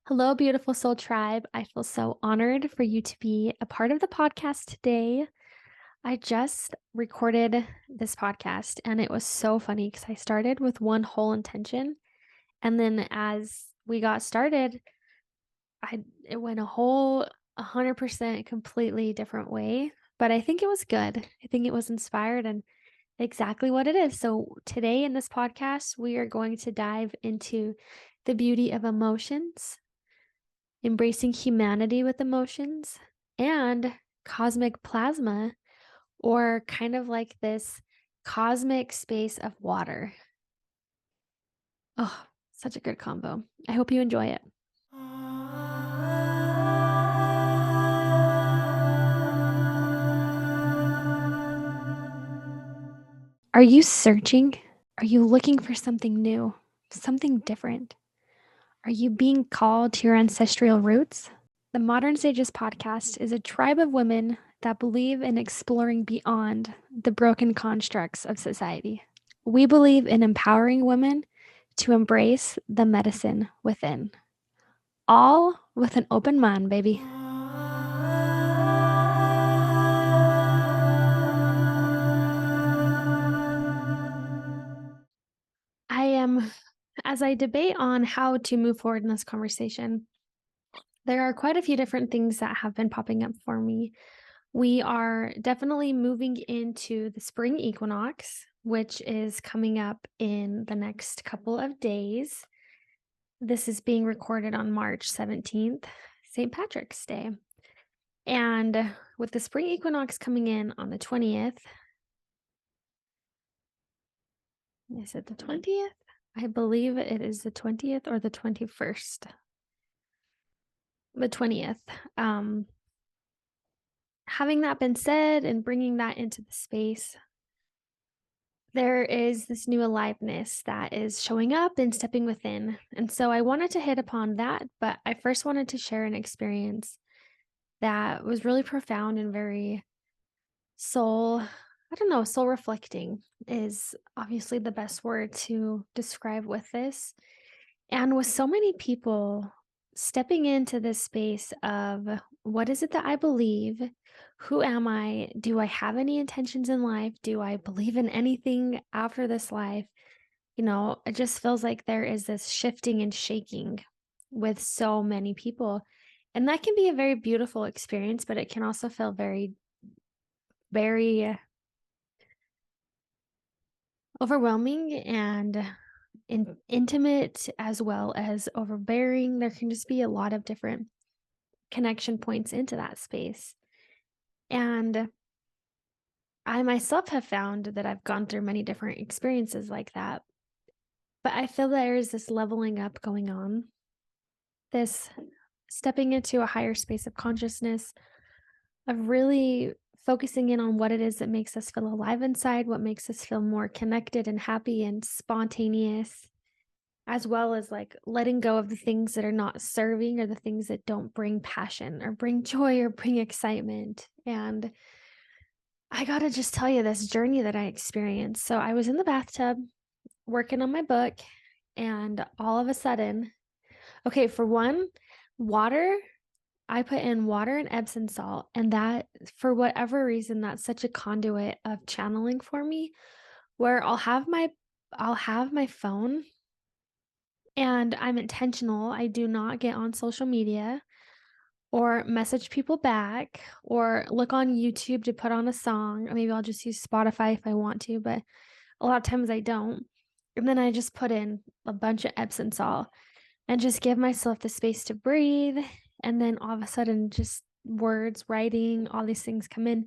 Hello, beautiful soul tribe. I feel so honored for you to be a part of the podcast today. I just recorded this podcast and it was so funny because I started with one whole intention. And then as we got started, it went a whole 100% completely different way. But I think it was good. I think it was inspired and exactly what it is. So today in this podcast, we are going to dive into the beauty of emotions, embracing humanity with emotions, and cosmic plasma, or kind of like this cosmic space of water. Oh, such a good combo. I hope you enjoy it. Are you searching? Are you looking for something new, something different? Are you being called to your ancestral roots? The Modern Sages podcast is a tribe of women that believe in exploring beyond the broken constructs of society. We believe in empowering women to embrace the medicine within, all with an open mind, baby. As I debate on how to move forward in this conversation, there are quite a few different things that have been popping up for me. We are definitely moving into the spring equinox, which is coming up in the next couple of days. This is being recorded on March 17th, St. Patrick's Day. And with the spring equinox coming in on the 20th, is it the 20th? I believe it is the 20th or the 21st. The 20th. Having that been said and bringing that into the space, there is this new aliveness that is showing up and stepping within. And so I wanted to hit upon that, but I first wanted to share an experience that was really profound and very soul reflecting is obviously the best word to describe with this. And with so many people stepping into this space of what is it that I believe? Who am I? Do I have any intentions in life? Do I believe in anything after this life? It just feels like there is this shifting and shaking with so many people. And that can be a very beautiful experience, but it can also feel very, very overwhelming and intimate as well as overbearing. There can just be a lot of different connection points into that space. And I myself have found that I've gone through many different experiences like that. But I feel there's this leveling up going on, this stepping into a higher space of consciousness, of really focusing in on what it is that makes us feel alive inside, what makes us feel more connected and happy and spontaneous, as well as like letting go of the things that are not serving or the things that don't bring passion or bring joy or bring excitement. And I got to just tell you this journey that I experienced. So I was in the bathtub working on my book, and all of a sudden, okay, for one, water, I put in water and Epsom salt, and that, for whatever reason, that's such a conduit of channeling for me, where I'll have my phone, and I'm intentional. I do not get on social media or message people back or look on YouTube to put on a song. Or maybe I'll just use Spotify if I want to, but a lot of times I don't. And then I just put in a bunch of Epsom salt and just give myself the space to breathe. And then all of a sudden, just words, writing, all these things come in.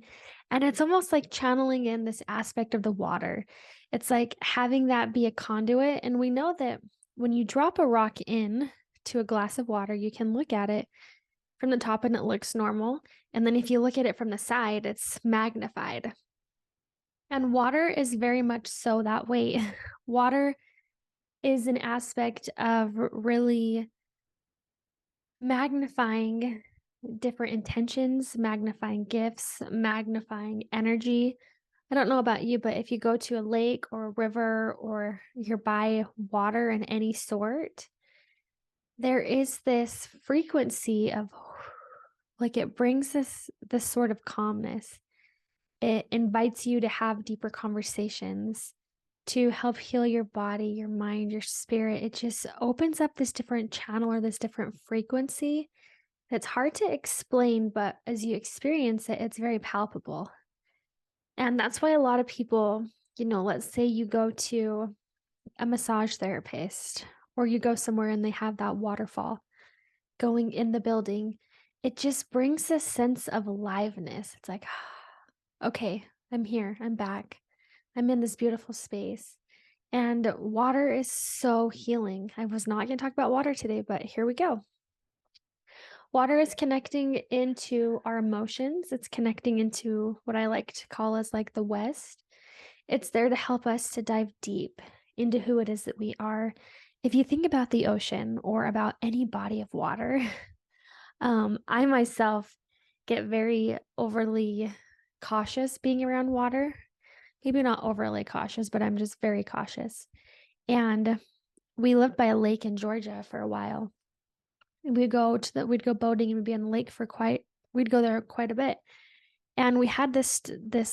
And it's almost like channeling in this aspect of the water. It's like having that be a conduit. And we know that when you drop a rock in to a glass of water, you can look at it from the top and it looks normal. And then if you look at it from the side, it's magnified. And water is very much so that way. Water is an aspect of really magnifying different intentions, magnifying gifts, magnifying energy. I don't know about you, but if you go to a lake or a river or you're by water in any sort, there is this frequency of like it brings this sort of calmness. It invites you to have deeper conversations, to help heal your body, your mind, your spirit. It just opens up this different channel or this different frequency that's hard to explain, but as you experience it, it's very palpable. And that's why a lot of people, let's say you go to a massage therapist or you go somewhere and they have that waterfall going in the building, it just brings this sense of aliveness. It's like, okay, I'm here, I'm back, I'm in this beautiful space. And water is so healing. I was not going to talk about water today, but here we go. Water is connecting into our emotions. It's connecting into what I like to call as like the West. It's there to help us to dive deep into who it is that we are. If you think about the ocean or about any body of water, I myself get very overly cautious being around water. Maybe not overly cautious, but I'm just very cautious. And we lived by a lake in Georgia for a while. We'd go boating and we'd be on the lake we'd go there quite a bit. And we had this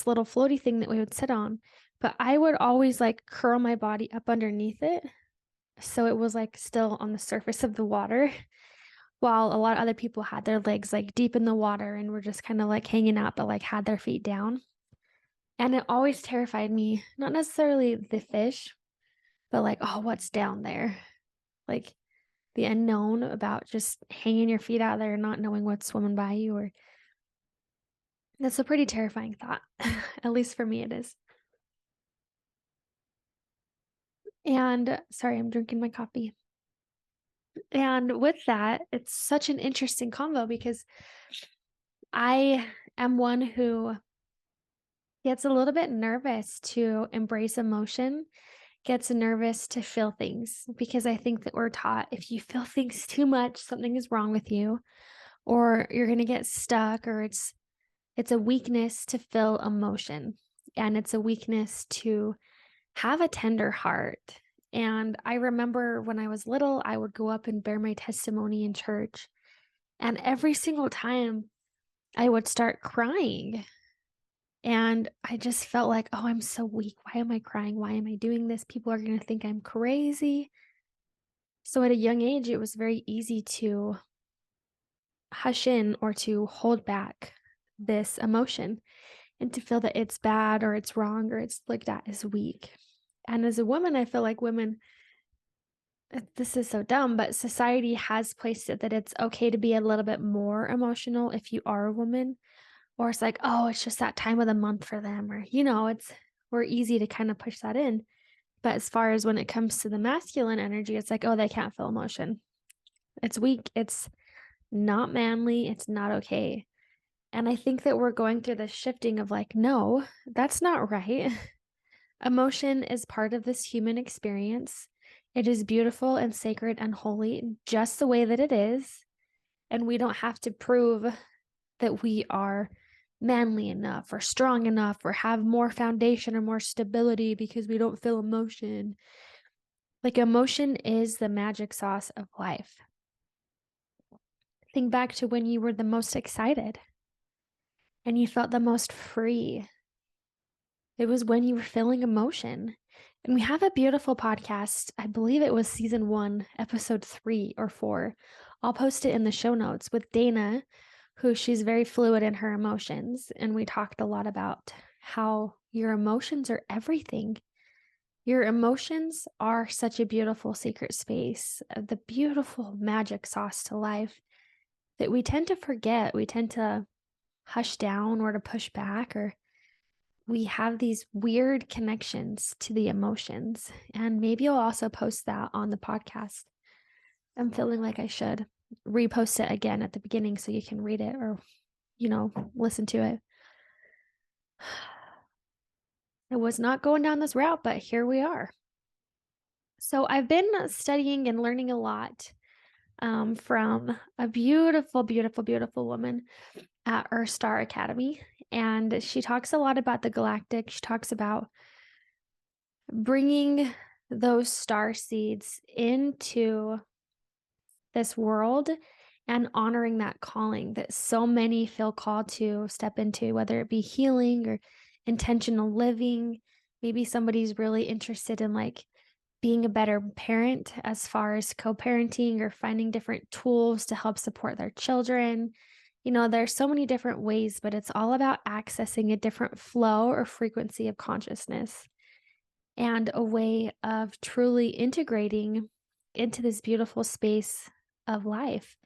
little floaty thing that we would sit on, but I would always like curl my body up underneath it. So it was like still on the surface of the water, while a lot of other people had their legs like deep in the water and were just kind of like hanging out, but like had their feet down. And it always terrified me, not necessarily the fish, but like, oh, what's down there? Like the unknown about just hanging your feet out there and not knowing what's swimming by you. Or that's a pretty terrifying thought. At least for me, it is. And sorry, I'm drinking my coffee. And with that, it's such an interesting combo because I am one who gets a little bit nervous to embrace emotion, gets nervous to feel things, because I think that we're taught if you feel things too much, something is wrong with you, or you're going to get stuck, or it's a weakness to feel emotion, and it's a weakness to have a tender heart. And I remember when I was little, I would go up and bear my testimony in church, and every single time I would start crying. And I just felt like, oh, I'm so weak. Why am I crying? Why am I doing this? People are going to think I'm crazy. So at a young age, it was very easy to hush in or to hold back this emotion and to feel that it's bad or it's wrong or it's looked at as weak. And as a woman, I feel like women, this is so dumb, but society has placed it that it's okay to be a little bit more emotional if you are a woman. Or it's like, oh, it's just that time of the month for them. Or, we're easy to kind of push that in. But as far as when it comes to the masculine energy, it's like, oh, they can't feel emotion. It's weak. It's not manly. It's not okay. And I think that we're going through this shifting of like, no, that's not right. Emotion is part of this human experience. It is beautiful and sacred and holy, just the way that it is. And we don't have to prove that we are manly enough or strong enough or have more foundation or more stability because we don't feel emotion. Like emotion is the magic sauce of life. Think back to when you were the most excited and you felt the most free. It was when you were feeling emotion. And we have a beautiful podcast. I believe it was season 1, episode 3 or 4. I'll post it in the show notes with Dana, who she's very fluid in her emotions. And we talked a lot about how your emotions are everything. Your emotions are such a beautiful secret space, the beautiful magic sauce to life that we tend to forget. We tend to hush down or to push back, or we have these weird connections to the emotions. And maybe I'll also post that on the podcast. I'm feeling like I should repost it again at the beginning so you can read it or, listen to it. I was not going down this route, but here we are. So I've been studying and learning a lot from a beautiful, beautiful, beautiful woman at Earth Star Academy. And she talks a lot about the Galactic. She talks about bringing those star seeds into this world and honoring that calling that so many feel called to step into, whether it be healing or intentional living. Maybe somebody's really interested in like being a better parent as far as co-parenting or finding different tools to help support their children. There's so many different ways, but it's all about accessing a different flow or frequency of consciousness and a way of truly integrating into this beautiful space of life.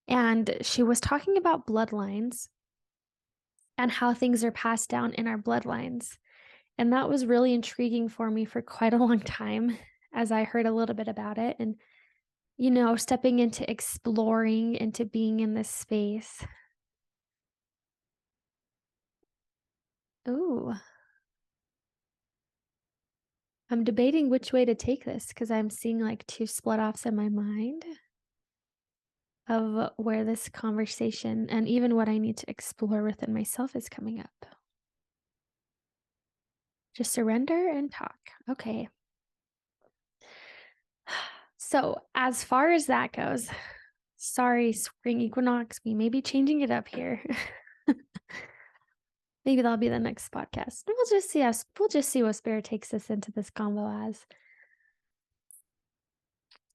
And she was talking about bloodlines and how things are passed down in our bloodlines. And that was really intriguing for me for quite a long time as I heard a little bit about it. And, stepping into exploring, into being in this space. Ooh, I'm debating which way to take this because I'm seeing like two split offs in my mind of where this conversation and even what I need to explore within myself is coming up. Just surrender and talk. Okay. So, as far as that goes, sorry, spring equinox, we may be changing it up here. Maybe that'll be the next podcast. We'll just see what spirit takes us into this combo as.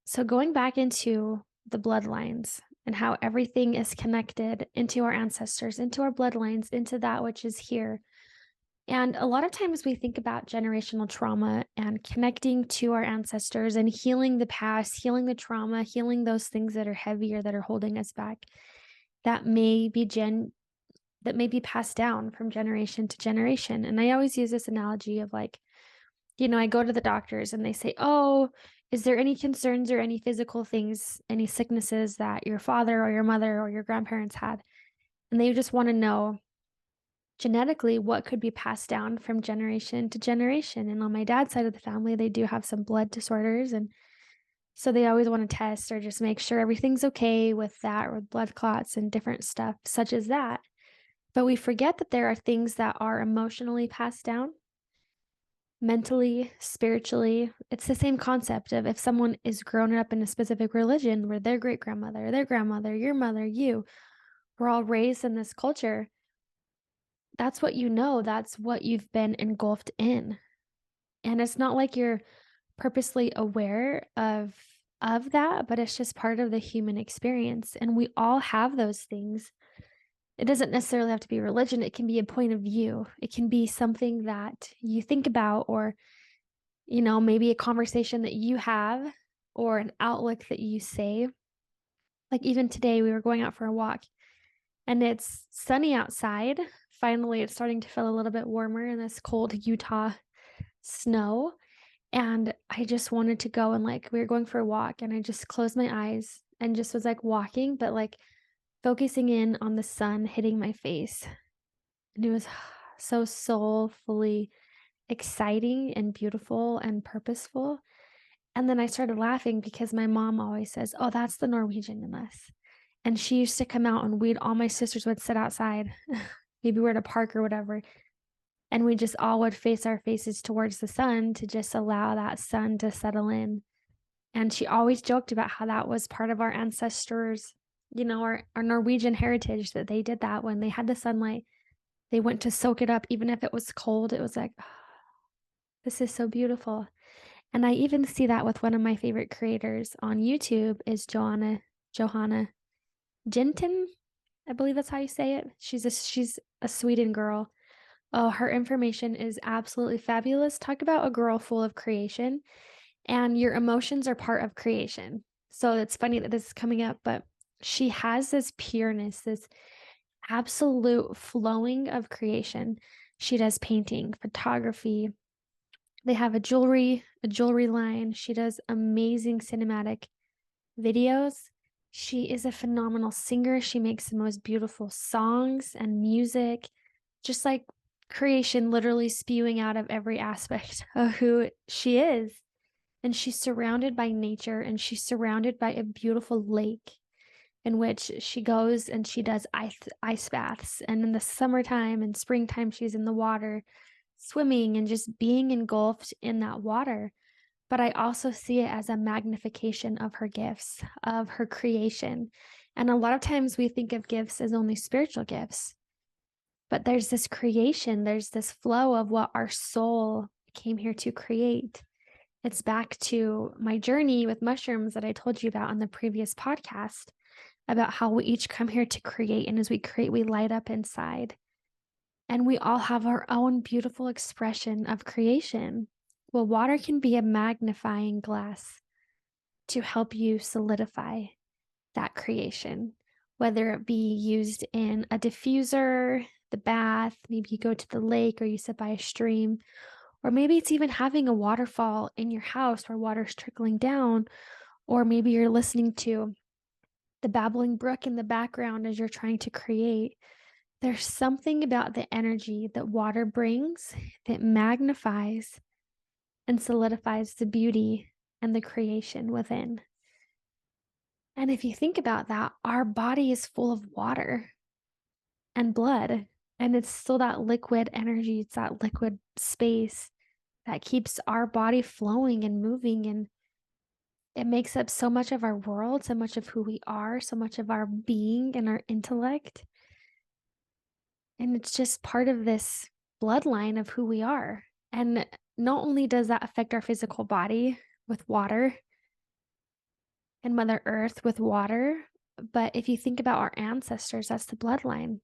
So going back into the bloodlines and how everything is connected into our ancestors, into our bloodlines, into that which is here. And a lot of times we think about generational trauma and connecting to our ancestors and healing the past, healing the trauma, healing those things that are heavy or that are holding us back. That may be passed down from generation to generation. And I always use this analogy of like, I go to the doctors and they say, "Oh, is there any concerns or any physical things, any sicknesses that your father or your mother or your grandparents had?" And they just want to know genetically what could be passed down from generation to generation. And on my dad's side of the family, they do have some blood disorders. And so they always want to test or just make sure everything's okay with that, or with blood clots and different stuff such as that. But we forget that there are things that are emotionally passed down, mentally, spiritually. It's the same concept of if someone is grown up in a specific religion where their great grandmother, their grandmother, your mother, you were all raised in this culture, that's what that's what you've been engulfed in. And it's not like you're purposely aware of that, but it's just part of the human experience. And we all have those things. It doesn't necessarily have to be religion. It can be a point of view. It can be something that you think about, or, maybe a conversation that you have, or an outlook that you say. Like even today, we were going out for a walk and it's sunny outside. Finally, it's starting to feel a little bit warmer in this cold Utah snow. And I just wanted to go and we were going for a walk and I just closed my eyes and just was like walking, but like focusing in on the sun hitting my face. And it was so soulfully exciting and beautiful and purposeful. And then I started laughing because my mom always says, "Oh, that's the Norwegian in us." And she used to come out and all my sisters would sit outside. Maybe we're at a park or whatever. And we just all would face our faces towards the sun to just allow that sun to settle in. And she always joked about how that was part of our ancestors, our Norwegian heritage, that they did that when they had the sunlight. They went to soak it up, even if it was cold. It was like, oh, this is so beautiful. And I even see that with one of my favorite creators on YouTube is Johanna Jenton. I believe that's how you say it. She's a Sweden girl. Oh, her information is absolutely fabulous. Talk about a girl full of creation, and your emotions are part of creation. So it's funny that this is coming up, but she has this pureness, this absolute flowing of creation. She does painting, photography. They have a jewelry line. She does amazing cinematic videos. She is a phenomenal singer. She makes the most beautiful songs and music, just like creation literally spewing out of every aspect of who she is. And she's surrounded by nature, and she's surrounded by a beautiful lake in which she goes and she does ice baths. And in the summertime and springtime, she's in the water swimming and just being engulfed in that water. but I also see it as a magnification of her gifts, of her creation. And a lot of times we think of gifts as only spiritual gifts, but there's this creation, there's this flow of what our soul came here to create. It's back to my journey with mushrooms that I told you about on the previous podcast about how we each come here to create. And as we create, we light up inside. And we all have our own beautiful expression of creation. Well, water can be a magnifying glass to help you solidify that creation, whether it be used in a diffuser, the bath, maybe you go to the lake or you sit by a stream, or maybe it's even having a waterfall in your house where water's trickling down, or maybe you're listening to the babbling brook in the background as you're trying to create. There's something about the energy that water brings that magnifies and solidifies the beauty and the creation within. And if you think about that, our body is full of water and blood, and it's still that liquid energy, it's that liquid space that keeps our body flowing and moving. And it makes up so much of our world, so much of who we are, so much of our being and our intellect. And it's just part of this bloodline of who we are. And not only does that affect our physical body with water and Mother Earth with water, but if you think about our ancestors, that's the bloodline.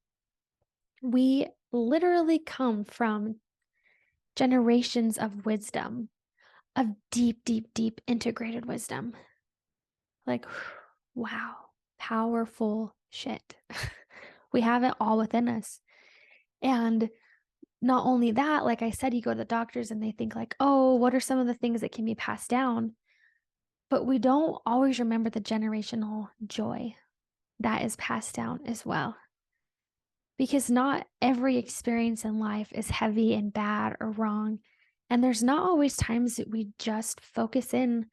We literally come from generations of wisdom, of deep, deep, deep integrated wisdom. Like, wow, powerful shit. We have it all within us. And not only that, like I said, you go to the doctors and they think like, oh, what are some of the things that can be passed down? But we don't always remember the generational joy that is passed down as well. Because not every experience in life is heavy and bad or wrong. And there's not always times that we just focus in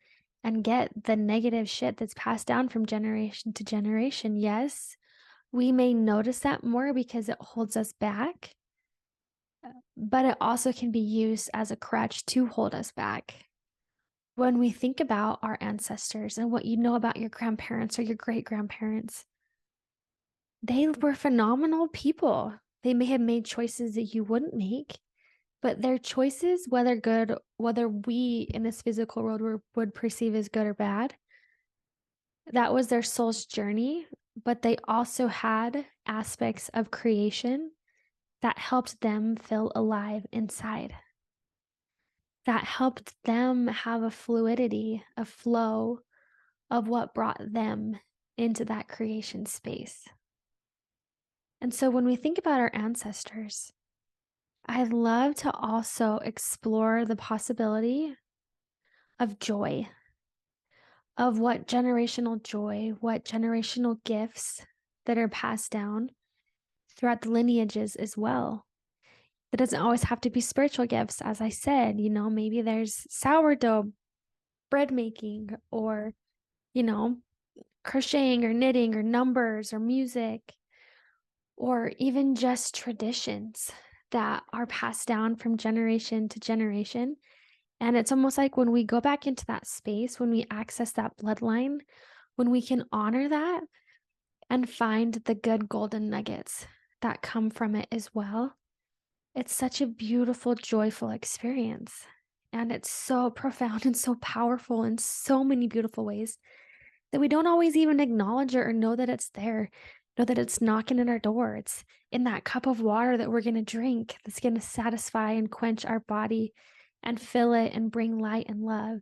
and get the negative shit that's passed down from generation to generation. Yes, we may notice that more because it holds us back, but it also can be used as a crutch to hold us back. When we think about our ancestors and what you know about your grandparents or your great grandparents, they were phenomenal people. They may have made choices that you wouldn't make, but their choices, whether good, whether we in this physical world would perceive as good or bad, that was their soul's journey. But they also had aspects of creation that helped them feel alive inside, that helped them have a fluidity, a flow of what brought them into that creation space. And so when we think about our ancestors, I'd love to also explore the possibility of joy, of what generational joy, what generational gifts that are passed down throughout the lineages as well. It doesn't always have to be spiritual gifts. As I said, maybe there's sourdough bread making or, crocheting or knitting or numbers or music, or even just traditions that are passed down from generation to generation. And it's almost like when we go back into that space, when we access that bloodline, when we can honor that and find the good golden nuggets that come from it as well, it's such a beautiful, joyful experience. And it's so profound and so powerful in so many beautiful ways that we don't always even acknowledge it or know that it's there, know that it's knocking at our door. It's in that cup of water that we're going to drink that's going to satisfy and quench our body and fill it and bring light and love.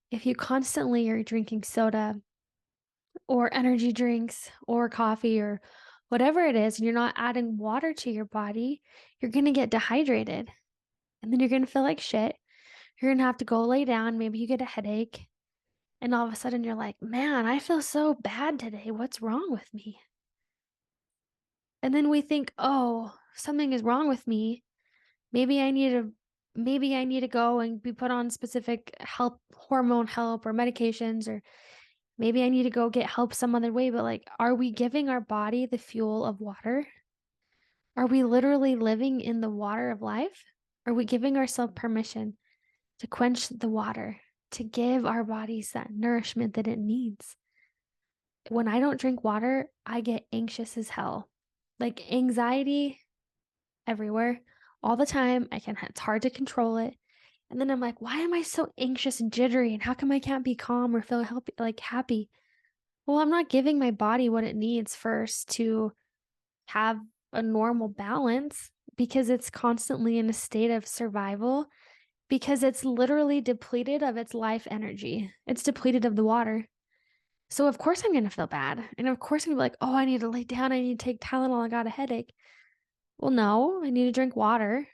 If you constantly are drinking soda or energy drinks or coffee or whatever it is, and you're not adding water to your body, you're going to get dehydrated. And then you're going to feel like shit. You're going to have to go lay down. Maybe you get a headache. And all of a sudden you're like, man, I feel so bad today. What's wrong with me? And then we think, oh, something is wrong with me. Maybe I need to go and be put on specific help, hormone help or medications, or maybe I need to go get help some other way. But like, are we giving our body the fuel of water? Are we literally living in the water of life? Are we giving ourselves permission to quench the water to give our bodies that nourishment that it needs. When I don't drink water, I get anxious as hell. Like anxiety everywhere all the time. It's hard to control it. And then I'm like, why am I so anxious and jittery? And how come I can't be calm or feel happy? Well, I'm not giving my body what it needs first to have a normal balance because it's constantly in a state of survival because it's literally depleted of its life energy. It's depleted of the water. So of course I'm going to feel bad. And of course I'm going to be like, oh, I need to lay down. I need to take Tylenol. I got a headache. Well, no, I need to drink water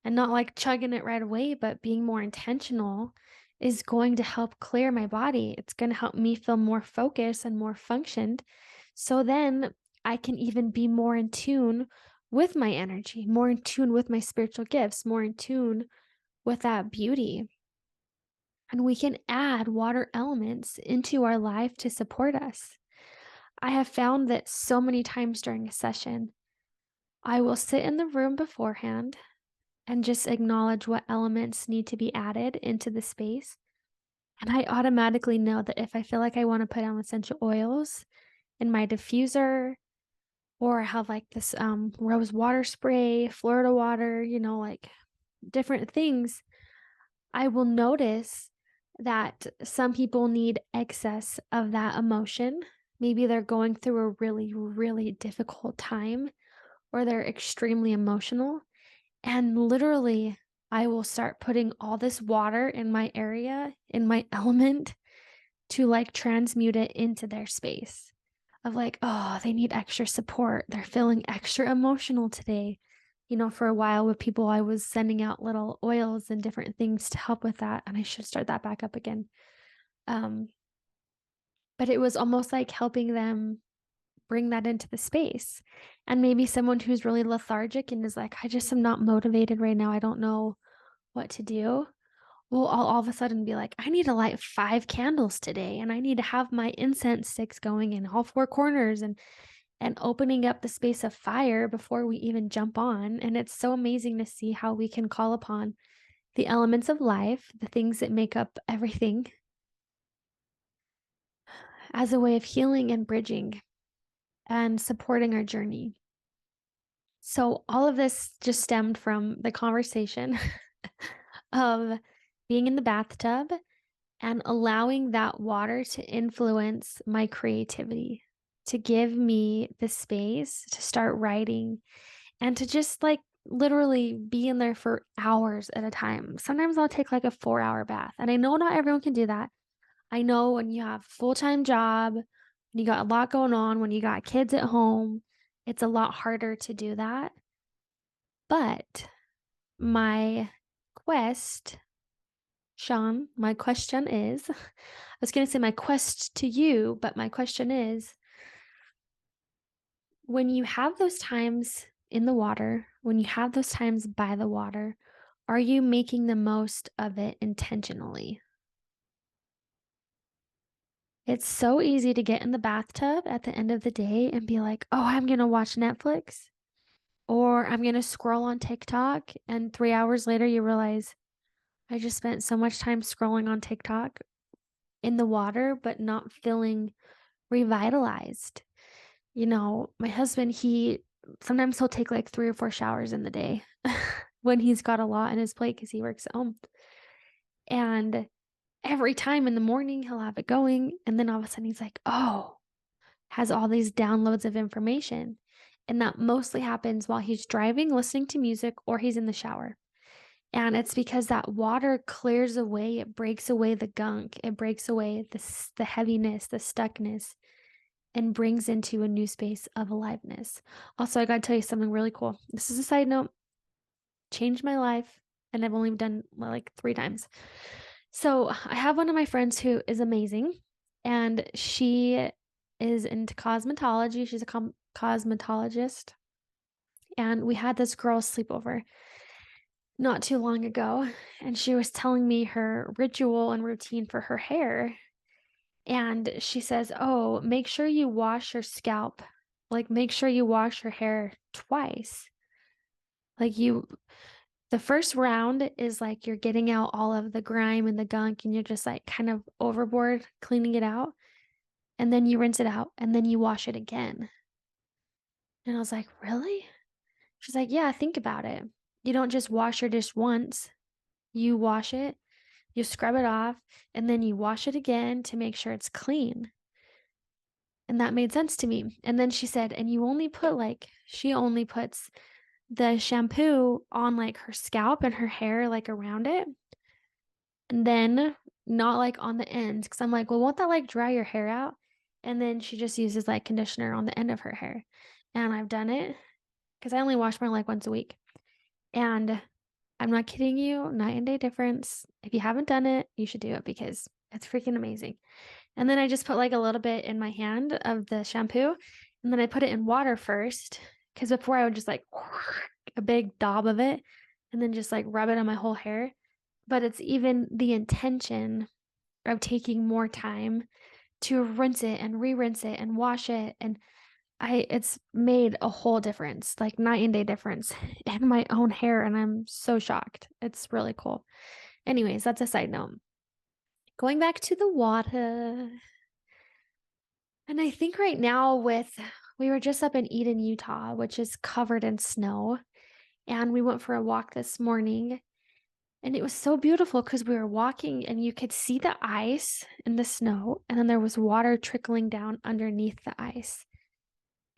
and not like chugging it right away, but being more intentional is going to help clear my body. It's going to help me feel more focused and more functioned. So then I can even be more in tune with my energy, more in tune with my spiritual gifts, more in tune with that beauty. And we can add water elements into our life to support us. I have found that so many times during a session, I will sit in the room beforehand and just acknowledge what elements need to be added into the space. And I automatically know that if I feel like I want to put on essential oils in my diffuser, or I have like this rose water spray, Florida water, like different things, I will notice that some people need excess of that emotion. Maybe they're going through a really, really difficult time or they're extremely emotional. And literally, I will start putting all this water in my area, in my element, to like transmute it into their space of like, oh, they need extra support. They're feeling extra emotional today. For a while with people, I was sending out little oils and different things to help with that. And I should start that back up again. But it was almost like helping them bring that into the space. And maybe someone who's really lethargic and is like, I just am not motivated right now. I don't know what to do. Well, I'll all of a sudden be like, I need to light 5 candles today, and I need to have my incense sticks going in all 4 corners and opening up the space of fire before we even jump on. And it's so amazing to see how we can call upon the elements of life, the things that make up everything, as a way of healing and bridging and supporting our journey. So all of this just stemmed from the conversation of being in the bathtub and allowing that water to influence my creativity, to give me the space to start writing and to just like literally be in there for hours at a time. Sometimes I'll take like a 4-hour bath. And I know not everyone can do that. I know when you have a full-time job, when you got a lot going on, when you got kids at home, it's a lot harder to do that. But my quest, Sean, my question is, I was going to say my quest to you, but my question is, when you have those times in the water, when you have those times by the water, are you making the most of it intentionally? It's so easy to get in the bathtub at the end of the day and be like, oh, I'm going to watch Netflix or I'm going to scroll on TikTok. And 3 hours later, you realize I just spent so much time scrolling on TikTok in the water, but not feeling revitalized. My husband, sometimes he'll take like 3 or 4 showers in the day when he's got a lot on his plate because he works at home. And every time in the morning, he'll have it going. And then all of a sudden he's like, oh, has all these downloads of information. And that mostly happens while he's driving, listening to music, or he's in the shower. And it's because that water clears away, it breaks away the gunk, it breaks away the heaviness, the stuckness, and brings into a new space of aliveness. Also, I got to tell you something really cool. This is a side note, changed my life, and I've only done like 3 times. So I have one of my friends who is amazing, and she is into cosmetology. She's a cosmetologist. And we had this girl sleepover not too long ago, and she was telling me her ritual and routine for her hair. And she says, oh, make sure you wash your scalp. Like, make sure you wash your hair twice. Like The first round is like you're getting out all of the grime and the gunk and you're just like kind of overboard cleaning it out. And then you rinse it out and then you wash it again. And I was like, really? She's like, yeah, think about it. You don't just wash your dish once. You wash it, you scrub it off, and then you wash it again to make sure it's clean. And that made sense to me. And then she said, and you only put like, she only puts the shampoo on like her scalp and her hair, like around it. And then not like on the ends. Cause I'm like, well, won't that like dry your hair out? And then she just uses like conditioner on the end of her hair. And I've done it because I only wash mine like once a week. And I'm not kidding you, night and day difference. If you haven't done it, you should do it because it's freaking amazing. And then I just put like a little bit in my hand of the shampoo. And then I put it in water first. Because before I would just like a big daub of it and then just like rub it on my whole hair. But it's even the intention of taking more time to rinse it and re-rinse it and wash it. And it's made a whole difference, like night and day difference in my own hair. And I'm so shocked. It's really cool. Anyways, that's a side note. Going back to the water. And I think right now we were just up in Eden, Utah, which is covered in snow. And we went for a walk this morning. And it was so beautiful because we were walking and you could see the ice and the snow. And then there was water trickling down underneath the ice.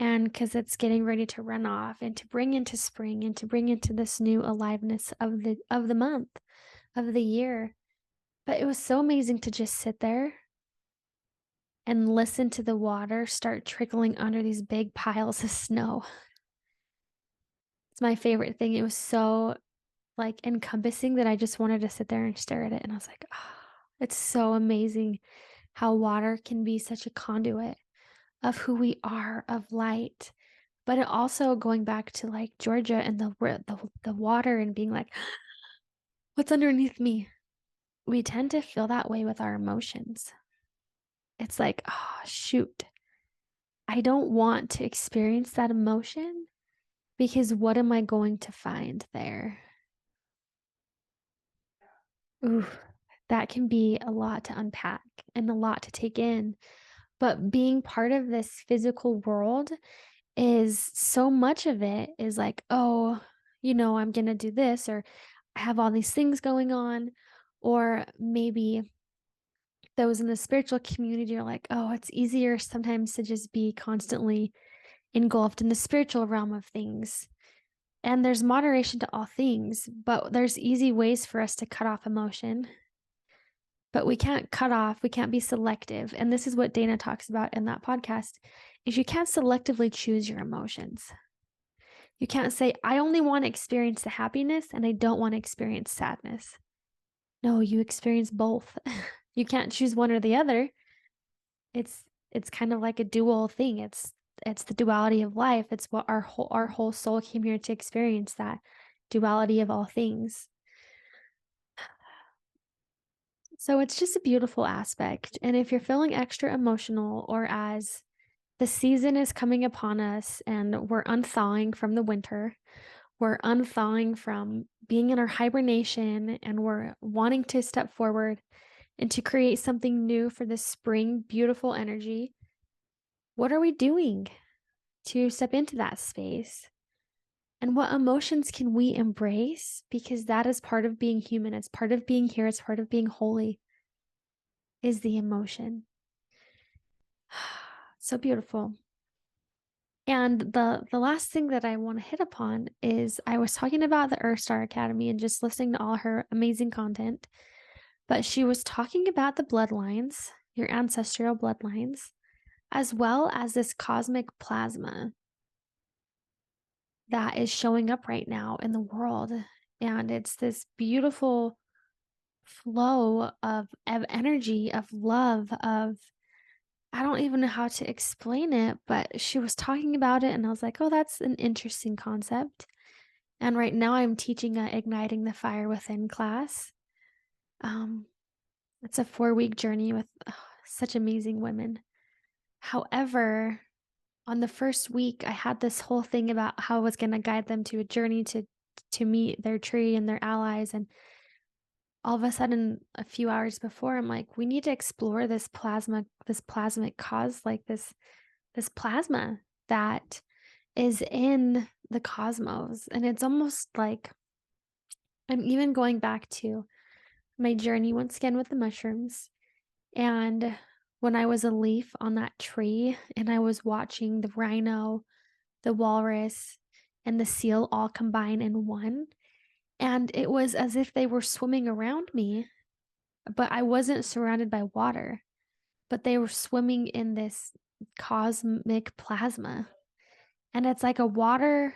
And because it's getting ready to run off and to bring into spring and to bring into this new aliveness of the month, of the year. But it was so amazing to just sit there and listen to the water start trickling under these big piles of snow. It's my favorite thing. It was so like encompassing that I just wanted to sit there and stare at it. And I was like, oh, it's so amazing how water can be such a conduit of who we are, of light. But it also going back to like Georgia and the water and being like, what's underneath me? We tend to feel that way with our emotions. It's like, oh, shoot. I don't want to experience that emotion because what am I going to find there? Ooh, that can be a lot to unpack and a lot to take in. But being part of this physical world is so much of it is like, oh, I'm going to do this, or I have all these things going on. Or maybe those in the spiritual community are like, oh, it's easier sometimes to just be constantly engulfed in the spiritual realm of things. And there's moderation to all things, but there's easy ways for us to cut off emotion. But we can't cut off, we can't be selective. And this is what Dana talks about in that podcast, is you can't selectively choose your emotions. You can't say, I only want to experience the happiness and I don't want to experience sadness. No, you experience both. You can't choose one or the other. It's kind of like a dual thing. It's the duality of life. It's what our whole soul came here to experience, that duality of all things. So it's just a beautiful aspect. And if you're feeling extra emotional, or as the season is coming upon us and we're unthawing from the winter, we're unthawing from being in our hibernation, and we're wanting to step forward and to create something new for this spring, beautiful energy. What are we doing to step into that space? And what emotions can we embrace? Because that is part of being human. It's part of being here. It's part of being holy, is the emotion. So beautiful. And the last thing that I want to hit upon is I was talking about the Earth Star Academy and just listening to all her amazing content. But she was talking about the bloodlines, your ancestral bloodlines, as well as this cosmic plasma that is showing up right now in the world. And it's this beautiful flow of energy, of love, of, I don't even know how to explain it, but she was talking about it and I was like, oh, that's an interesting concept. And right now I'm teaching a Igniting the Fire Within class. It's a 4-week journey with such amazing women. However, on the first week, I had this whole thing about how I was going to guide them to a journey to to meet their tree and their allies. And all of a sudden, a few hours before, I'm like, we need to explore this plasmic cause, like this plasma that is in the cosmos. And it's almost like I'm even going back to my journey once again with the mushrooms. And when I was a leaf on that tree and I was watching the rhino, the walrus, and the seal all combine in one. And it was as if they were swimming around me, but I wasn't surrounded by water, but they were swimming in this cosmic plasma. And it's like a water,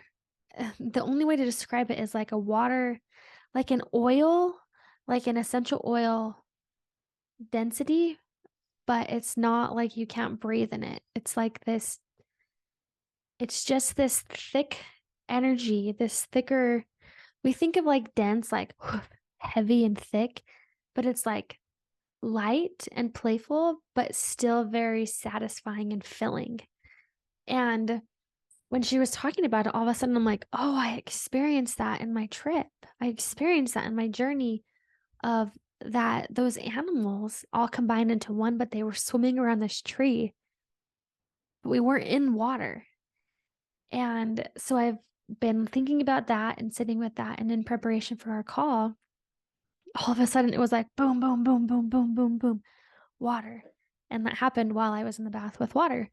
the only way to describe it is like a water, like an oil, like an essential oil density, but it's not like you can't breathe in it. It's like this, it's just this thick energy, this thicker, we think of like dense, like heavy and thick, but it's like light and playful, but still very satisfying and filling. And when she was talking about it, all of a sudden I'm like, oh, I experienced that in my trip. I experienced that in my journey of that those animals all combined into one, but they were swimming around this tree. But we weren't in water. And so I've been thinking about that and sitting with that. And in preparation for our call, all of a sudden it was like boom, boom, boom, boom, boom, boom, boom, water. And that happened while I was in the bath with water.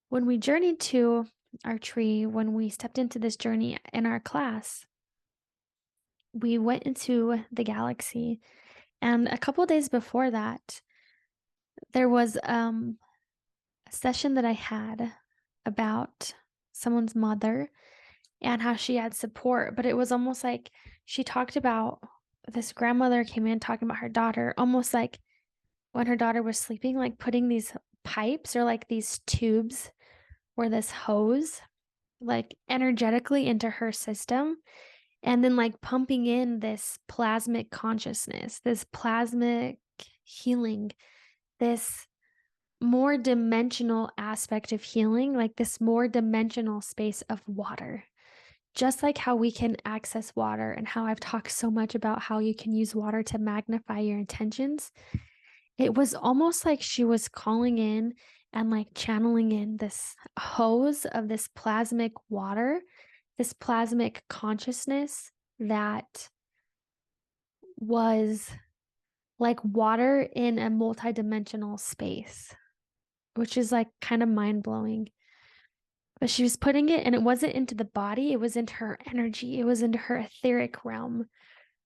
When we journeyed to our tree, when we stepped into this journey in our class, we went into the galaxy. And a couple of days before that, there was a session that I had about someone's mother and how she had support, but it was almost like she talked about this grandmother came in talking about her daughter, almost like when her daughter was sleeping, like putting these pipes or like these tubes or this hose like energetically into her system and then like pumping in this plasmic consciousness, this plasmic healing, this more dimensional aspect of healing, like this more dimensional space of water. Just like how we can access water and how I've talked so much about how you can use water to magnify your intentions, it was almost like she was calling in and like channeling in this hose of this plasmic water, this plasmic consciousness that was like water in a multidimensional space, which is like kind of mind blowing. But she was putting it, and it wasn't into the body, it was into her energy, it was into her etheric realm,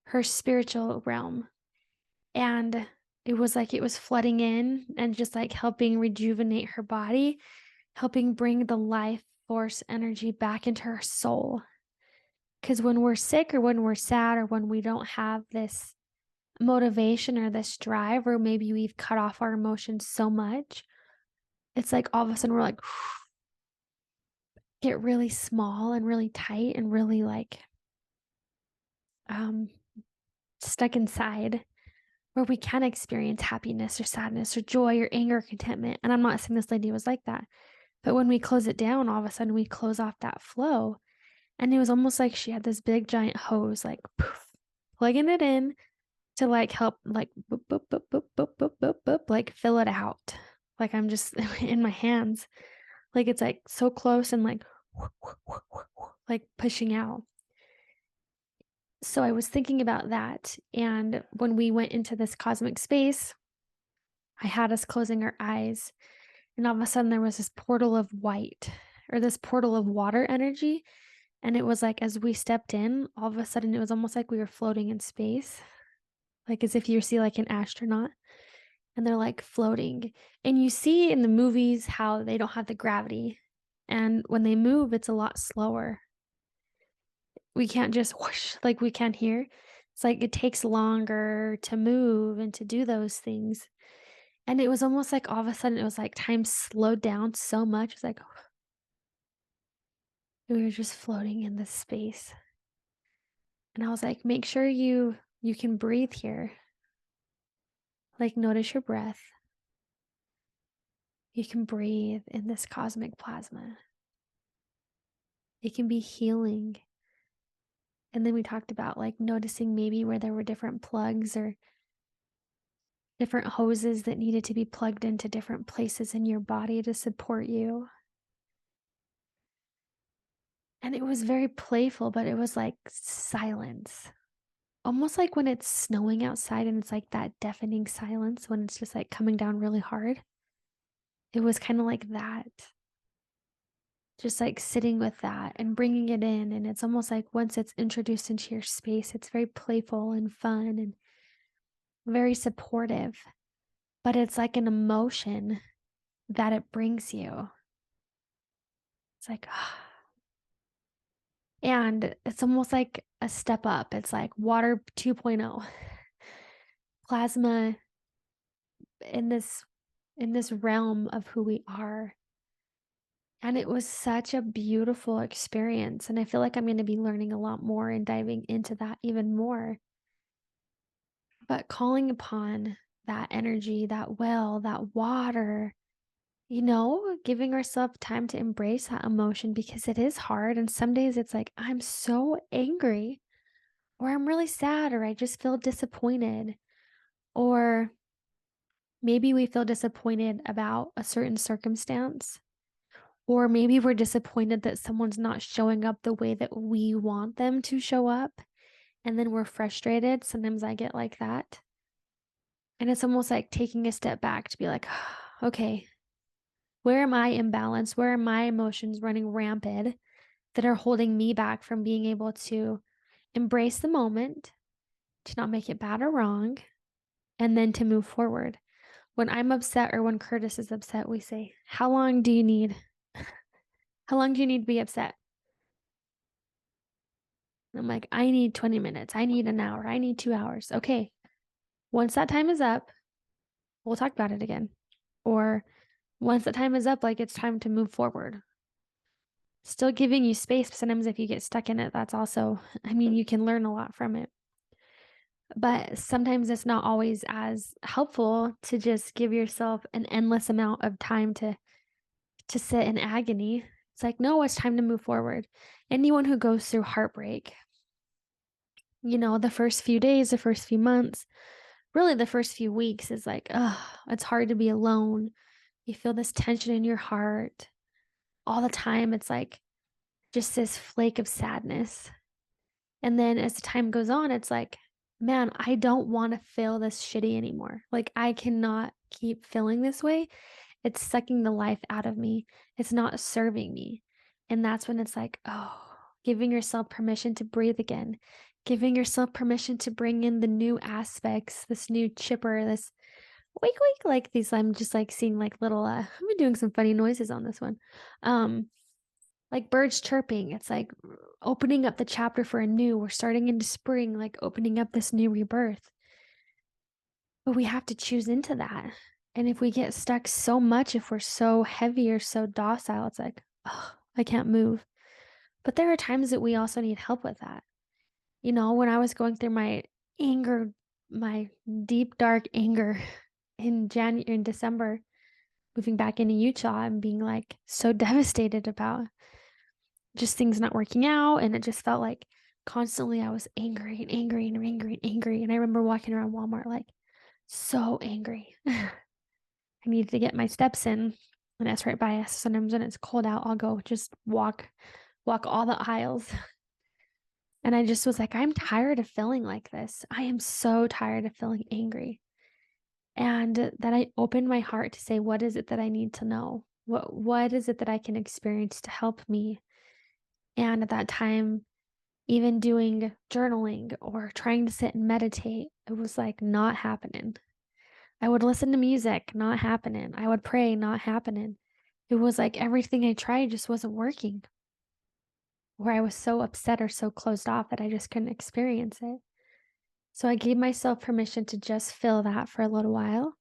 her spiritual realm. And it was like it was flooding in and just like helping rejuvenate her body, helping bring the life force energy back into her soul. Because when we're sick or when we're sad or when we don't have this motivation or this drive, or maybe we've cut off our emotions so much, it's like all of a sudden we're like, get really small and really tight and really like stuck inside where we can experience happiness or sadness or joy or anger or contentment. And I'm not saying this lady was like that, but when we close it down, all of a sudden we close off that flow. And it was almost like she had this big giant hose, like poof, plugging it in to like help, like boop, boop, boop, boop, boop, boop, boop, boop, like fill it out. Like I'm just in my hands, like it's like so close and like pushing out. So I was thinking about that. And when we went into this cosmic space, I had us closing our eyes. And all of a sudden, there was this portal of white or this portal of water energy. And it was like, as we stepped in, all of a sudden, it was almost like we were floating in space, like as if you see like an astronaut and they're like floating. And you see in the movies how they don't have the gravity. And when they move, it's a lot slower. We can't just whoosh like we can here. It's like it takes longer to move and to do those things. And it was almost like all of a sudden it was like time slowed down so much. It's like we were just floating in this space. And I was like, make sure you can breathe here. Like notice your breath. You can breathe in this cosmic plasma. It can be healing. And then we talked about like noticing maybe where there were different plugs or different hoses that needed to be plugged into different places in your body to support you. And it was very playful, but it was like silence. Almost like when it's snowing outside and it's like that deafening silence when it's just like coming down really hard. It was kind of like that. Just like sitting with that and bringing it in. And it's almost like once it's introduced into your space, it's very playful and fun and very supportive. But it's like an emotion that it brings you. It's like, and it's almost like a step up. It's like water 2.0, plasma in this realm of who we are. And it was such a beautiful experience. And I feel like I'm going to be learning a lot more and diving into that even more. But calling upon that energy, that well, that water, giving ourselves time to embrace that emotion because it is hard. And some days it's like, I'm so angry, or I'm really sad, or I just feel disappointed. Or maybe we feel disappointed about a certain circumstance. Or maybe we're disappointed that someone's not showing up the way that we want them to show up. And then we're frustrated. Sometimes I get like that. And it's almost like taking a step back to be like, okay, where am I imbalanced? Where are my emotions running rampant that are holding me back from being able to embrace the moment, to not make it bad or wrong, and then to move forward? When I'm upset or when Curtis is upset, we say, how long do you need? How long do you need to be upset? And I'm like, I need 20 minutes. I need an hour. I need 2 hours. Okay. Once that time is up, we'll talk about it again. Or once that time is up, like it's time to move forward. Still giving you space. Sometimes if you get stuck in it, that's also, you can learn a lot from it. But sometimes it's not always as helpful to just give yourself an endless amount of time to sit in agony. It's like, no, it's time to move forward. Anyone who goes through heartbreak, the first few days, the first few months, really the first few weeks is like, it's hard to be alone. You feel this tension in your heart all the time. It's like just this flake of sadness. And then as the time goes on, it's like, man, I don't want to feel this shitty anymore. Like, I cannot keep feeling this way. It's sucking the life out of me. It's not serving me. And that's when it's like, giving yourself permission to breathe again, giving yourself permission to bring in the new aspects, this new chipper, this wake, wake, like these. I'm just like seeing like little, I've been doing some funny noises on this one. Like birds chirping. It's like opening up the chapter for a new, we're starting into spring, like opening up this new rebirth. But we have to choose into that. And if we get stuck so much, if we're so heavy or so docile, it's like, I can't move. But there are times that we also need help with that. When I was going through my anger, my deep, dark anger in December, moving back into Utah and being like so devastated about just things not working out. And it just felt like constantly I was angry and angry and angry and angry. And I remember walking around Walmart like so angry. I needed to get my steps in, and that's right by us. Sometimes when it's cold out, I'll go just walk all the aisles. And I just was like, I'm tired of feeling like this. I am so tired of feeling angry. And then I opened my heart to say, what is it that I need to know? What is it that I can experience to help me? And at that time, even doing journaling or trying to sit and meditate, it was like not happening. I would listen to music, not happening. I would pray, not happening. It was like everything I tried just wasn't working. Or I was so upset or so closed off that I just couldn't experience it. So I gave myself permission to just feel that for a little while.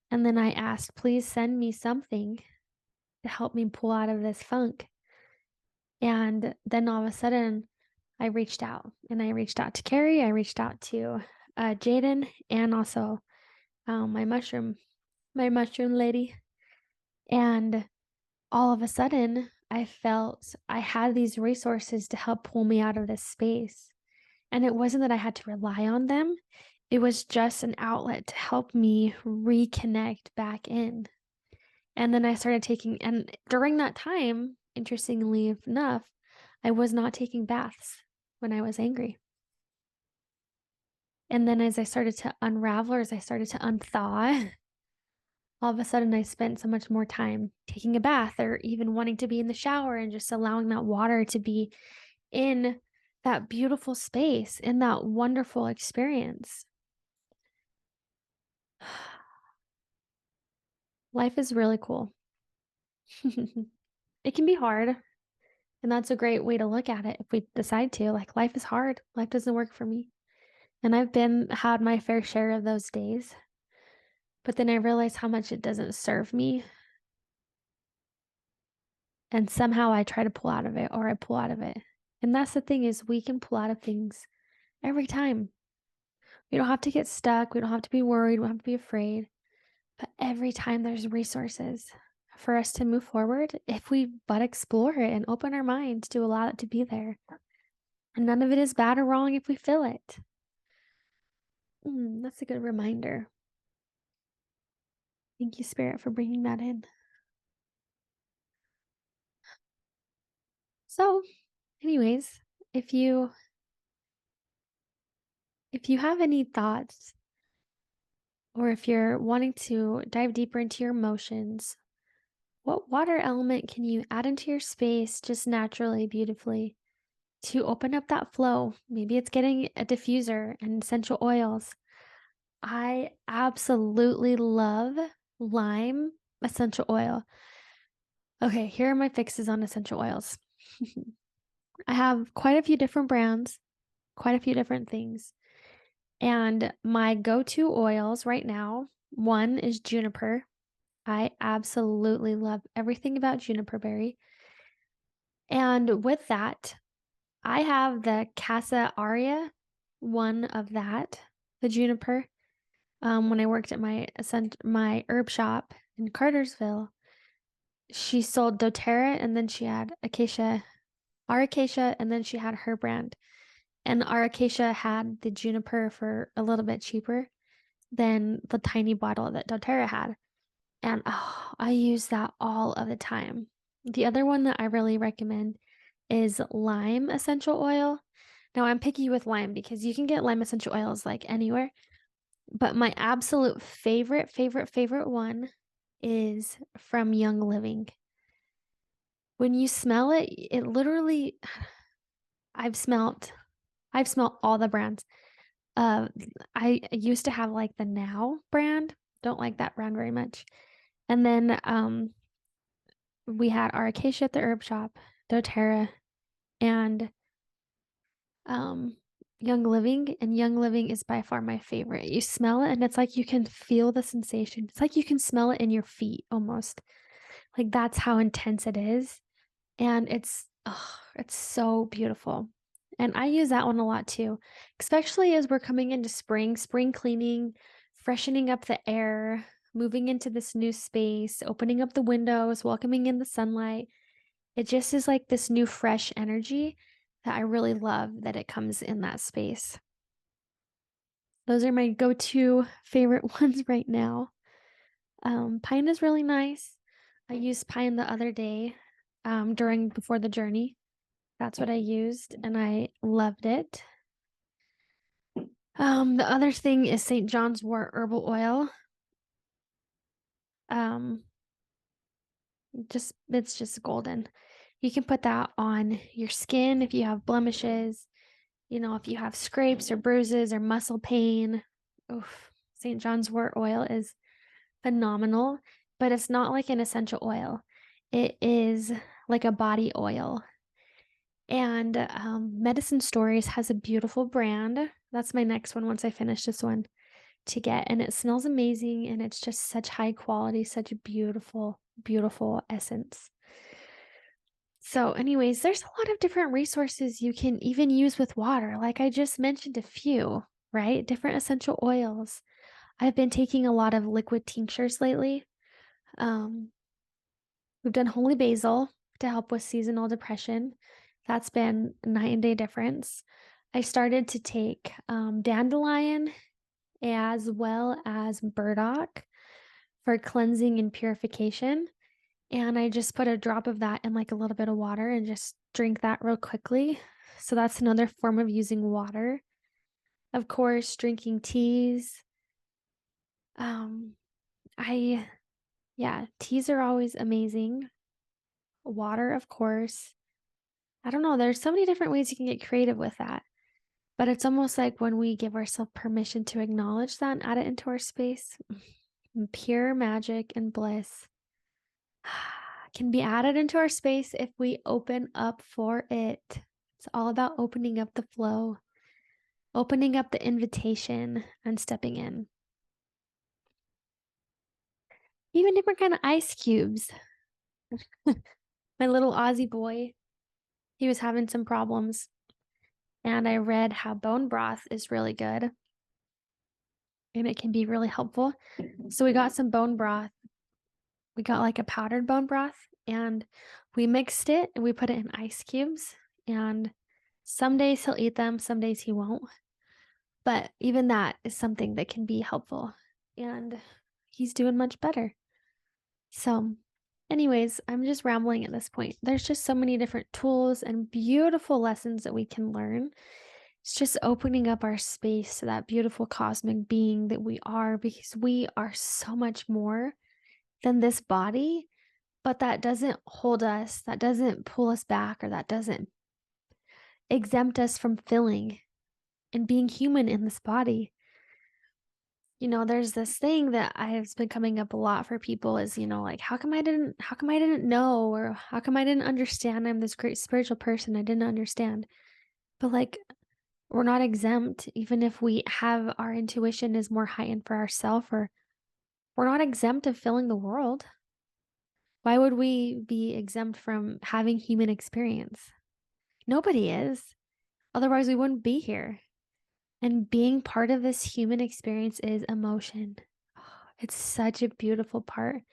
And then I asked, please send me something to help me pull out of this funk. And then all of a sudden, I reached out, and I reached out to Carrie. I reached out to Jaden, and also my mushroom lady. And all of a sudden, I felt I had these resources to help pull me out of this space. And it wasn't that I had to rely on them, it was just an outlet to help me reconnect back in. And then I started taking, and during that time, interestingly enough, I was not taking baths when I was angry. And then as I started to unravel, or as I started to unthaw, all of a sudden I spent so much more time taking a bath or even wanting to be in the shower and just allowing that water to be in that beautiful space, in that wonderful experience. Life is really cool. It can be hard, and that's a great way to look at it if we decide to. Like, life is hard. Life doesn't work for me. And I've had my fair share of those days. But then I realize how much it doesn't serve me. And somehow I try to pull out of it, or I pull out of it. And that's the thing, is we can pull out of things every time. We don't have to get stuck. We don't have to be worried. We don't have to be afraid. But every time there's resources for us to move forward, if we but explore it and open our minds to allow it to be there. And none of it is bad or wrong if we feel it. That's a good reminder. Thank you, Spirit, for bringing that in. So, anyways, if you have any thoughts, or if you're wanting to dive deeper into your emotions, what water element can you add into your space just naturally, beautifully, to open up that flow? Maybe it's getting a diffuser and essential oils. I absolutely love lime essential oil. Okay, here are my fixes on essential oils. I have quite a few different brands, quite a few different things. And my go-to oils right now, one is juniper. I absolutely love everything about juniper berry. And with that, I have the Casa Aria, one of that, the juniper. When I worked at my herb shop in Cartersville, she sold doTERRA, and then she had our acacia, and then she had her brand. And our acacia had the juniper for a little bit cheaper than the tiny bottle that doTERRA had. And I use that all of the time. The other one that I really recommend is lime essential oil. Now, I'm picky with lime because you can get lime essential oils like anywhere. But my absolute favorite one is from Young Living. When you smell it, it literally, I've smelt all the brands. I used to have like the Now brand. Don't like that brand very much. And then we had our acacia at the herb shop, doTERRA, and Young Living. And Young Living is by far my favorite. You smell it and it's like you can feel the sensation. It's like you can smell it in your feet almost. Like, that's how intense it is. And it's so beautiful. And I use that one a lot too, especially as we're coming into spring cleaning, freshening up the air, moving into this new space, opening up the windows, welcoming in the sunlight. It just is like this new fresh energy that I really love that it comes in that space. Those are my go-to favorite ones right now. Pine is really nice. I used pine the other day before the journey. That's what I used, and I loved it. The other thing is St. John's wort herbal oil. It's just golden. You can put that on your skin if you have blemishes, if you have scrapes or bruises or muscle pain. Oof, St. John's wort oil is phenomenal, but it's not like an essential oil. It is like a body oil. And Medicine Stories has a beautiful brand. That's my next one once I finish this one to get. And it smells amazing. And it's just such high quality, such a beautiful, beautiful essence. So anyways, there's a lot of different resources you can even use with water. Like I just mentioned a few, right? Different essential oils. I've been taking a lot of liquid tinctures lately. We've done holy basil to help with seasonal depression. That's been a night and day difference. I started to take dandelion as well as burdock for cleansing and purification. And I just put a drop of that in like a little bit of water and just drink that real quickly. So that's another form of using water. Of course, drinking teas. Um, I, yeah, teas are always amazing. Water, of course. I don't know. There's so many different ways you can get creative with that. But it's almost like when we give ourselves permission to acknowledge that and add it into our space, pure magic and bliss can be added into our space if we open up for it. It's all about opening up the flow, opening up the invitation, and stepping in. Even different kind of ice cubes. My little Aussie boy, he was having some problems, and I read how bone broth is really good and it can be really helpful. So we got some bone broth. We got like a powdered bone broth and we mixed it and we put it in ice cubes. And some days he'll eat them, some days he won't. But even that is something that can be helpful. And he's doing much better. So, anyways, I'm just rambling at this point. There's just so many different tools and beautiful lessons that we can learn. It's just opening up our space to that beautiful cosmic being that we are, because we are so much more than this body, but that doesn't hold us, that doesn't pull us back, or that doesn't exempt us from feeling and being human in this body. You know, there's this thing that has been coming up a lot for people is, like, how come I didn't know, or how come I didn't understand? I'm this great spiritual person. I didn't understand. But like, we're not exempt, even if we have our intuition is more heightened for ourselves, or we're not exempt of feeling the world. Why would we be exempt from having human experience? Nobody is. Otherwise, we wouldn't be here. And being part of this human experience is emotion. It's such a beautiful part. And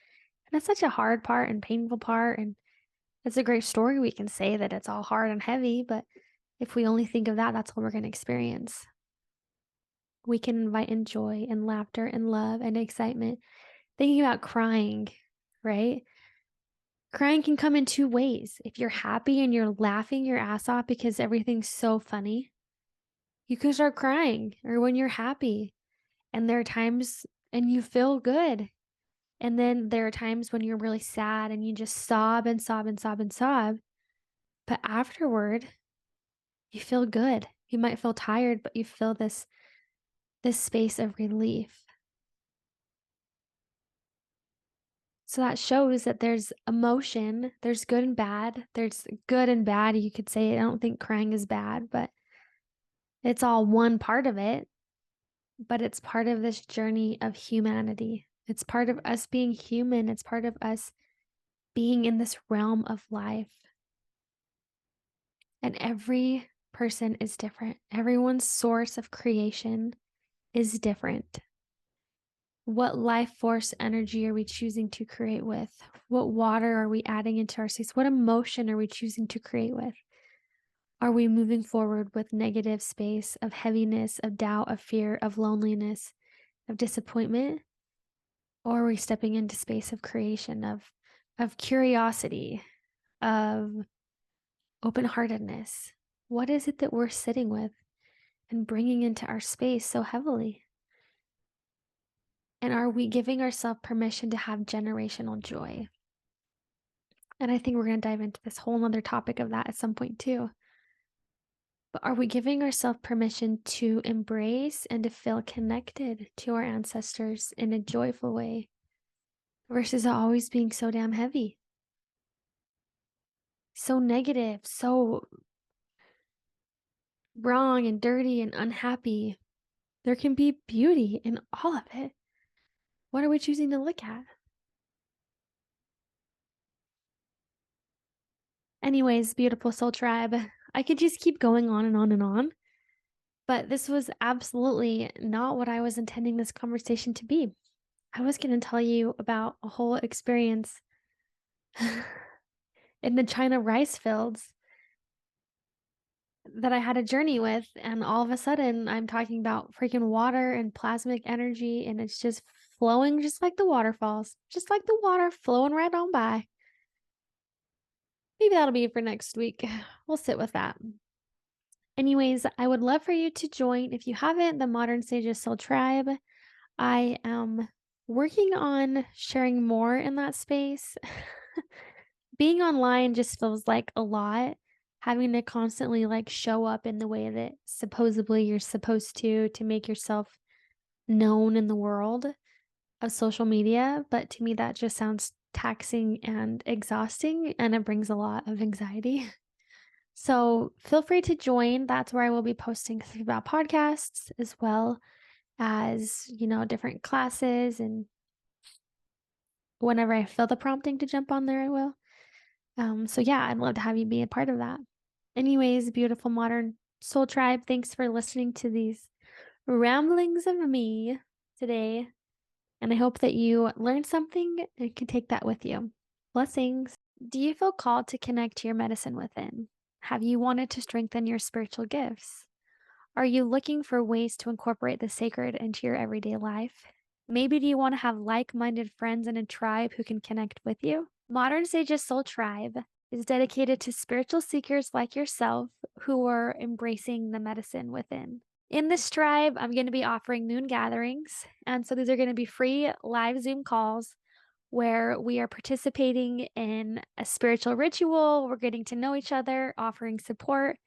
it's such a hard part and painful part. And it's a great story. We can say that it's all hard and heavy, but if we only think of that, that's all we're going to experience. We can invite in joy and laughter and love and excitement. Thinking about crying, right? Crying can come in two ways. If you're happy and you're laughing your ass off because everything's so funny, you can start crying. Or when you're happy and there are times and you feel good. And then there are times when you're really sad and you just sob and sob and sob and sob. But afterward, you feel good. You might feel tired, but you feel this space of relief. So that shows that there's emotion, there's good and bad. There's good and bad, you could say. I don't think crying is bad, but it's all one part of it. But it's part of this journey of humanity. It's part of us being human. It's part of us being in this realm of life. And every person is different. Everyone's source of creation is different. What life force energy are we choosing to create with? What water are we adding into our space? What emotion are we choosing to create with? Are we moving forward with negative space of heaviness, of doubt, of fear, of loneliness, of disappointment? Or are we stepping into space of creation, of curiosity, of open-heartedness? What is it that we're sitting with and bringing into our space so heavily? And are we giving ourselves permission to have generational joy? And I think we're going to dive into this whole other topic of that at some point too. But are we giving ourselves permission to embrace and to feel connected to our ancestors in a joyful way versus always being so damn heavy, so negative, so wrong and dirty and unhappy? There can be beauty in all of it. What are we choosing to look at? Anyways, beautiful soul tribe, I could just keep going on and on and on, but this was absolutely not what I was intending this conversation to be. I was going to tell you about a whole experience in the China rice fields that I had a journey with, and all of a sudden, I'm talking about freaking water and plasmic energy, and it's just flowing just like the waterfalls, just like the water flowing right on by. Maybe that'll be for next week. We'll sit with that. Anyways, I would love for you to join, if you haven't, the Modern Sages Soul Tribe. I am working on sharing more in that space. Being online just feels like a lot, having to constantly like show up in the way that supposedly you're supposed to make yourself known in the world of social media. But to me, that just sounds taxing and exhausting, and it brings a lot of anxiety. So feel free to join. That's where I will be posting stuff about podcasts as well as, different classes. And whenever I feel the prompting to jump on there, I will. So yeah, I'd love to have you be a part of that. Anyways, beautiful modern soul tribe, thanks for listening to these ramblings of me today. And I hope that you learned something and can take that with you. Blessings. Do you feel called to connect to your medicine within? Have you wanted to strengthen your spiritual gifts? Are you looking for ways to incorporate the sacred into your everyday life? Maybe do you want to have like minded friends in a tribe who can connect with you? Modern Sages Soul Tribe is dedicated to spiritual seekers like yourself who are embracing the medicine within. In this tribe, I'm going to be offering moon gatherings. And so these are going to be free live Zoom calls where we are participating in a spiritual ritual. We're getting to know each other, offering support,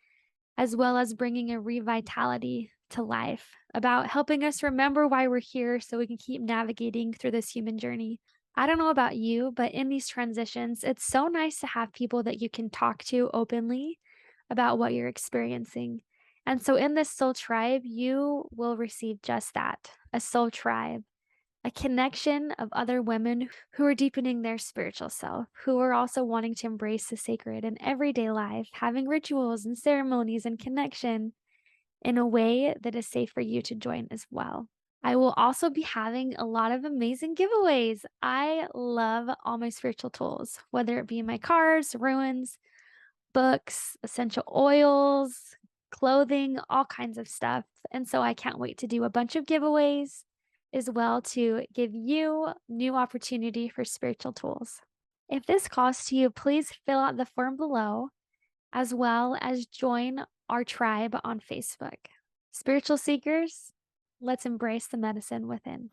as well as bringing a revitality to life, about helping us remember why we're here so we can keep navigating through this human journey. I don't know about you, but in these transitions, it's so nice to have people that you can talk to openly about what you're experiencing. And so in this soul tribe, you will receive just that, a soul tribe, a connection of other women who are deepening their spiritual self, who are also wanting to embrace the sacred in everyday life, having rituals and ceremonies and connection in a way that is safe for you to join as well. I will also be having a lot of amazing giveaways. I love all my spiritual tools, whether it be my cards, runes, books, essential oils, clothing, all kinds of stuff. And so I can't wait to do a bunch of giveaways as well to give you new opportunity for spiritual tools. If this calls to you, please fill out the form below as well as join our tribe on Facebook. Spiritual seekers, let's embrace the medicine within.